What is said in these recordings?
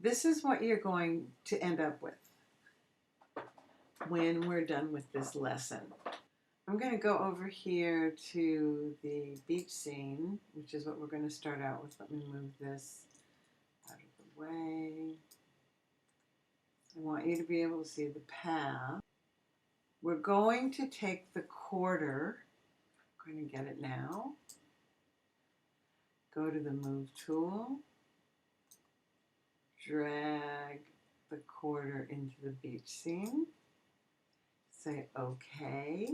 this is what you're going to end up with when we're done with this lesson. I'm going to go over here to the beach scene, which is what we're going to start out with. Let me move this out of the way. I want you to be able to see the path. We're going to take the quarter, I'm going to get it now, go to the move tool, drag the quarter into the beach scene, say OK,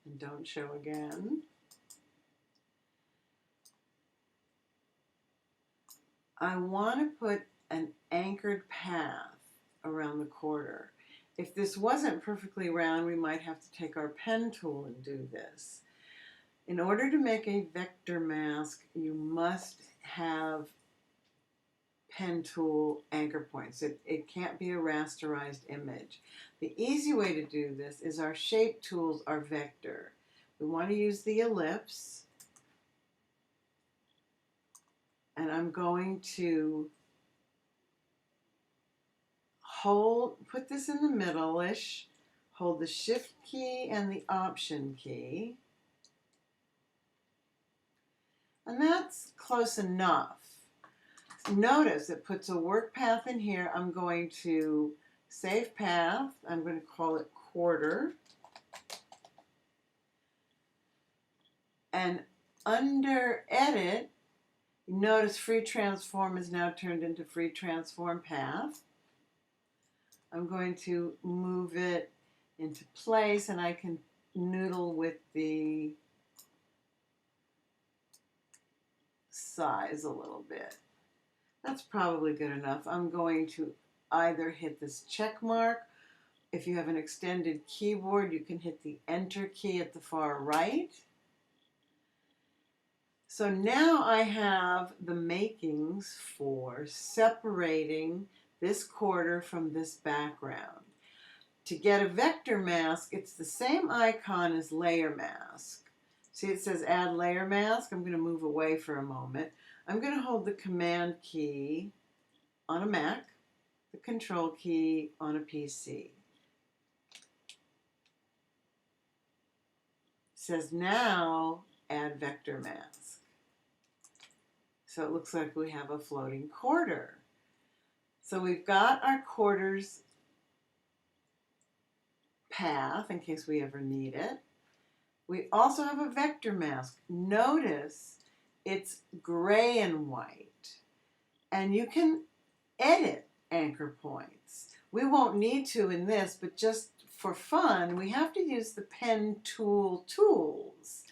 and don't show again. I want to put an anchored path around the quarter. If this wasn't perfectly round, we might have to take our pen tool and do this. In order to make a vector mask, you must have pen tool anchor points. It can't be a rasterized image. The easy way to do this is our shape tools are vector. We want to use the ellipse, and I'm going to put this in the middle-ish, hold the shift key and the option key, and that's close enough. Notice it puts a work path in here. I'm going to save path. I'm going to call it quarter. And under edit, notice free transform is now turned into free transform path. I'm going to move it into place, and I can noodle with the size a little bit. That's probably good enough. I'm going to either hit this check mark. If you have an extended keyboard, you can hit the enter key at the far right. So now I have the makings for separating this quarter from this background. To get a vector mask, it's the same icon as layer mask. See, it says add layer mask. I'm going to move away for a moment. I'm going to hold the command key on a Mac, the control key on a PC. It says now add vector mask. So it looks like we have a floating quarter. So we've got our quarters path in case we ever need it. We also have a vector mask. Notice it's gray and white. And you can edit anchor points. We won't need to in this, but just for fun, we have to use the pen tool tools,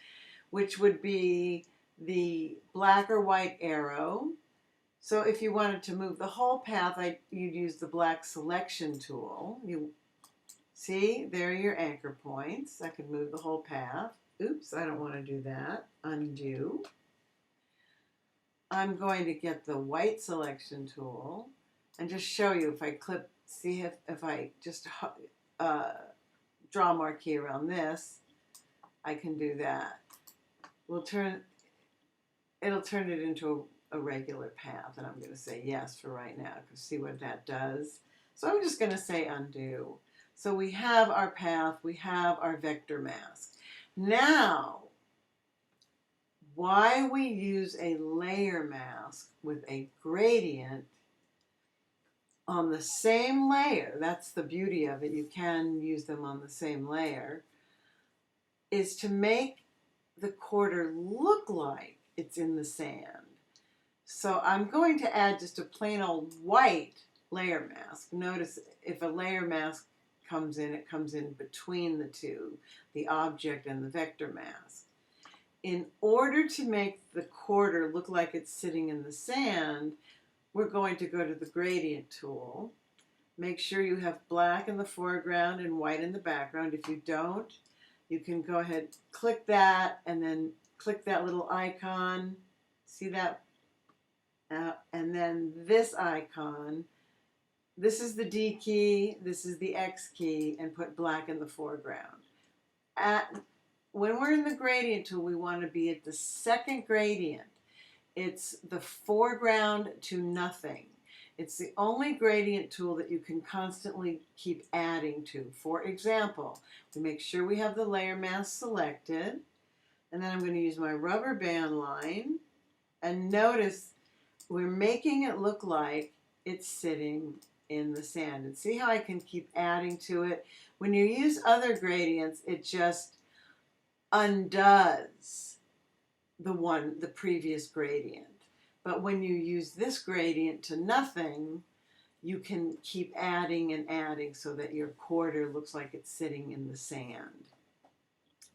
which would be the black or white arrow. So if you wanted to move the whole path, you'd use the black selection tool. You see, there are your anchor points. I could move the whole path. Oops, I don't want to do that. Undo. I'm going to get the white selection tool and just show you if I clip, see if I just draw marquee around this, I can do that. It'll turn it into a regular path, and I'm going to say yes for right now because see what that does. So I'm just going to say undo. So we have our path, we have our vector mask. Now, why we use a layer mask with a gradient on the same layer, that's the beauty of it, you can use them on the same layer, is to make the quarter look like it's in the sand. So I'm going to add just a plain old white layer mask. Notice if a layer mask comes in, it comes in between the two, the object and the vector mask. In order to make the quarter look like it's sitting in the sand, we're going to go to the gradient tool. Make sure you have black in the foreground and white in the background. If you don't, you can go ahead, click that, and then click that little icon. See that? And then this icon. This is the D key, this is the X key, and put black in the foreground. When we're in the gradient tool, we want to be at the second gradient. It's the foreground to nothing. It's the only gradient tool that you can constantly keep adding to. For example, we make sure we have the layer mask selected, and then I'm going to use my rubber band line, and notice we're making it look like it's sitting in the sand. And see how I can keep adding to it? When you use other gradients, it just undoes the previous gradient. But when you use this gradient to nothing, you can keep adding and adding so that your quarter looks like it's sitting in the sand.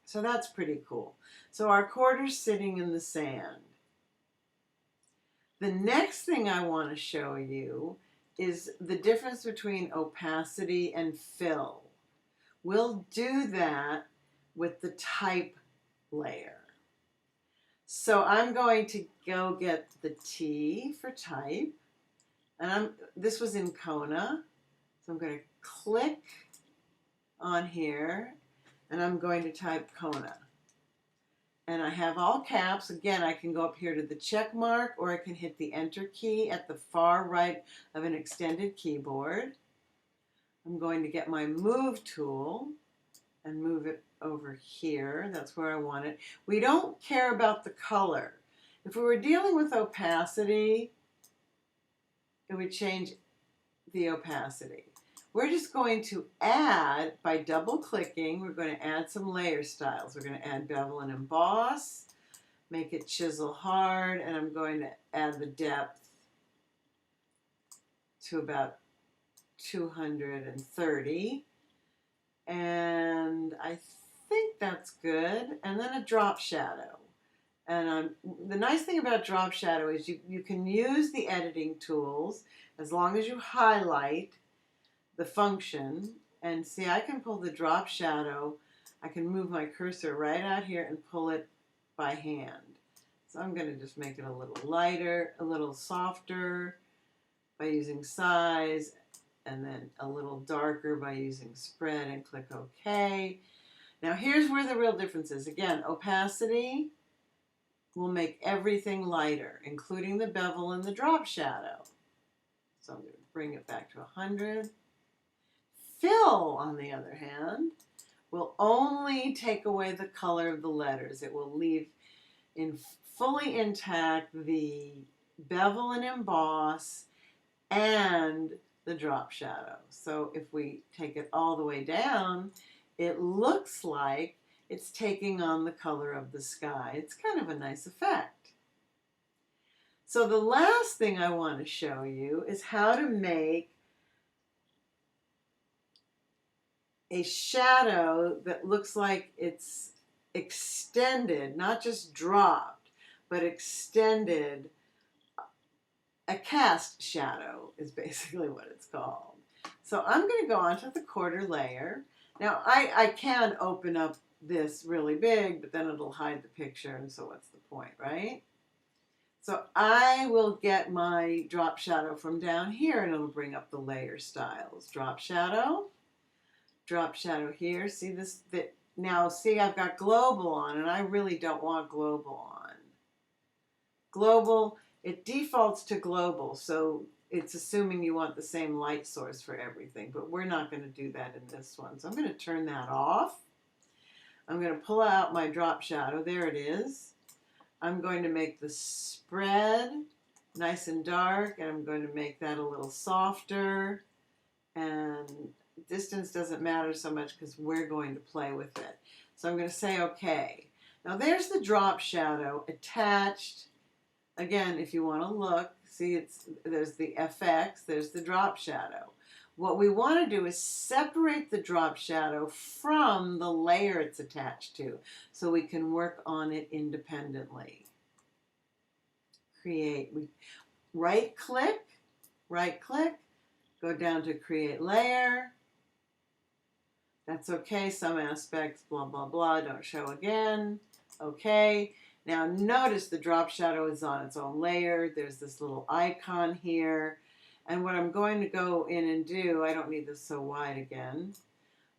So that's pretty cool. So our quarter's sitting in the sand. The next thing I want to show you is the difference between opacity and fill. We'll do that with the type layer. So I'm going to go get the T for type, and this was in Kona, so I'm going to click on here, and I'm going to type Kona. And I have all caps. Again, I can go up here to the check mark, or I can hit the Enter key at the far right of an extended keyboard. I'm going to get my Move tool and move it over here. That's where I want it. We don't care about the color. If we were dealing with opacity, it would change the opacity. We're just going to add, by double clicking, we're going to add some layer styles. We're going to add bevel and emboss, make it chisel hard, and I'm going to add the depth to about 230. And I think that's good. And then a drop shadow. And the nice thing about drop shadow is you can use the editing tools as long as you highlight the function. And see, I can pull the drop shadow. I can move my cursor right out here and pull it by hand. So I'm going to just make it a little lighter, a little softer by using size, and then a little darker by using spread, and click OK. Now here's where the real difference is. Again, opacity will make everything lighter, including the bevel and the drop shadow. So I'm going to bring it back to 100. Fill, on the other hand, will only take away the color of the letters. It will leave fully intact the bevel and emboss and the drop shadow. So if we take it all the way down, it looks like it's taking on the color of the sky. It's kind of a nice effect. So the last thing I want to show you is how to make a shadow that looks like it's extended, not just dropped, but extended. A cast shadow is basically what it's called. So I'm going to go onto the quarter layer. Now I can open up this really big, but then it'll hide the picture, and so what's the point, right? So I will get my drop shadow from down here, and it'll bring up the layer styles. Drop shadow here. See this? Now see, I've got global on, and I really don't want global on. Global, it defaults to global, so it's assuming you want the same light source for everything, but we're not going to do that in this one. So I'm going to turn that off. I'm going to pull out my drop shadow. There it is. I'm going to make the spread nice and dark, and I'm going to make that a little softer. And distance doesn't matter so much because we're going to play with it. So I'm going to say OK. Now there's the drop shadow attached. Again, if you want to look, see, there's the FX, there's the drop shadow. What we want to do is separate the drop shadow from the layer it's attached to so we can work on it independently. Create. Right click, go down to Create Layer. That's okay. Some aspects, blah, blah, blah, don't show again. Okay. Now notice the drop shadow is on its own layer. There's this little icon here. And what I'm going to go in and do, I don't need this so wide again.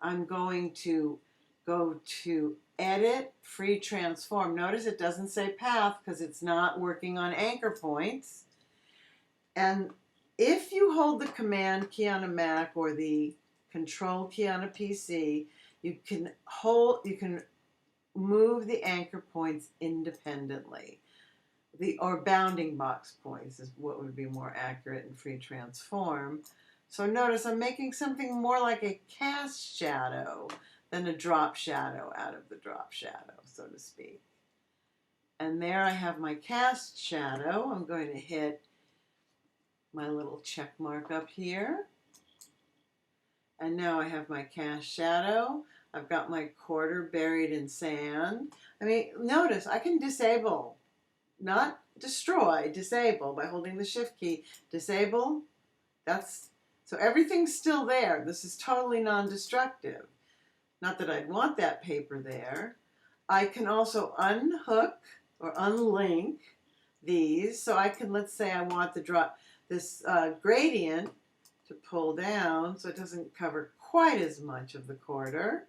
I'm going to go to edit, free transform. Notice it doesn't say path because it's not working on anchor points. And if you hold the command key on a Mac or the control key on a PC, you can move the anchor points independently. Or bounding box points is what would be more accurate in free transform. So notice I'm making something more like a cast shadow than a drop shadow out of the drop shadow, so to speak. And there I have my cast shadow. I'm going to hit my little check mark up here. And now I have my cast shadow. I've got my quarter buried in sand. I mean, notice I can disable, not destroy, disable by holding the shift key. Disable, so everything's still there. This is totally non-destructive. Not that I'd want that paper there. I can also unhook or unlink these. So I can, let's say I want this gradient to pull down so it doesn't cover quite as much of the quarter.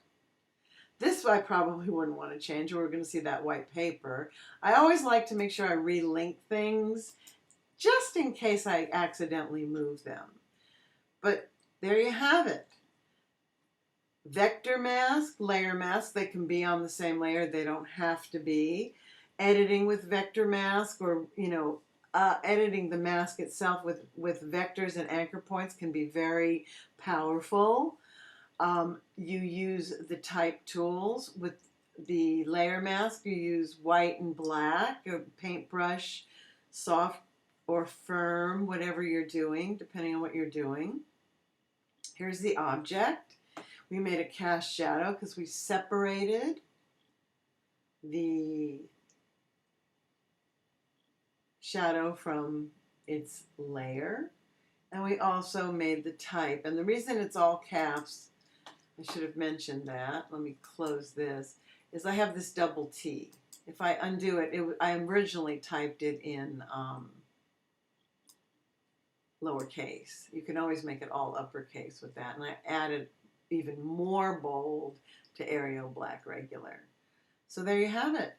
This I probably wouldn't want to change, or we're going to see that white paper. I always like to make sure I relink things just in case I accidentally move them. But there you have it. Vector mask, layer mask, they can be on the same layer. They don't have to be. Editing with vector mask, or, editing the mask itself with vectors and anchor points can be very powerful. You use the type tools. With the layer mask, you use white and black, a paintbrush, soft or firm, whatever you're doing, depending on what you're doing. Here's the object. We made a cast shadow because we separated the shadow from its layer. And we also made the type. And the reason it's all caps, I should have mentioned that. Let me close this. Is I have this double T. If I undo it, I originally typed it in lowercase. You can always make it all uppercase with that. And I added even more bold to Arial Black Regular. So there you have it.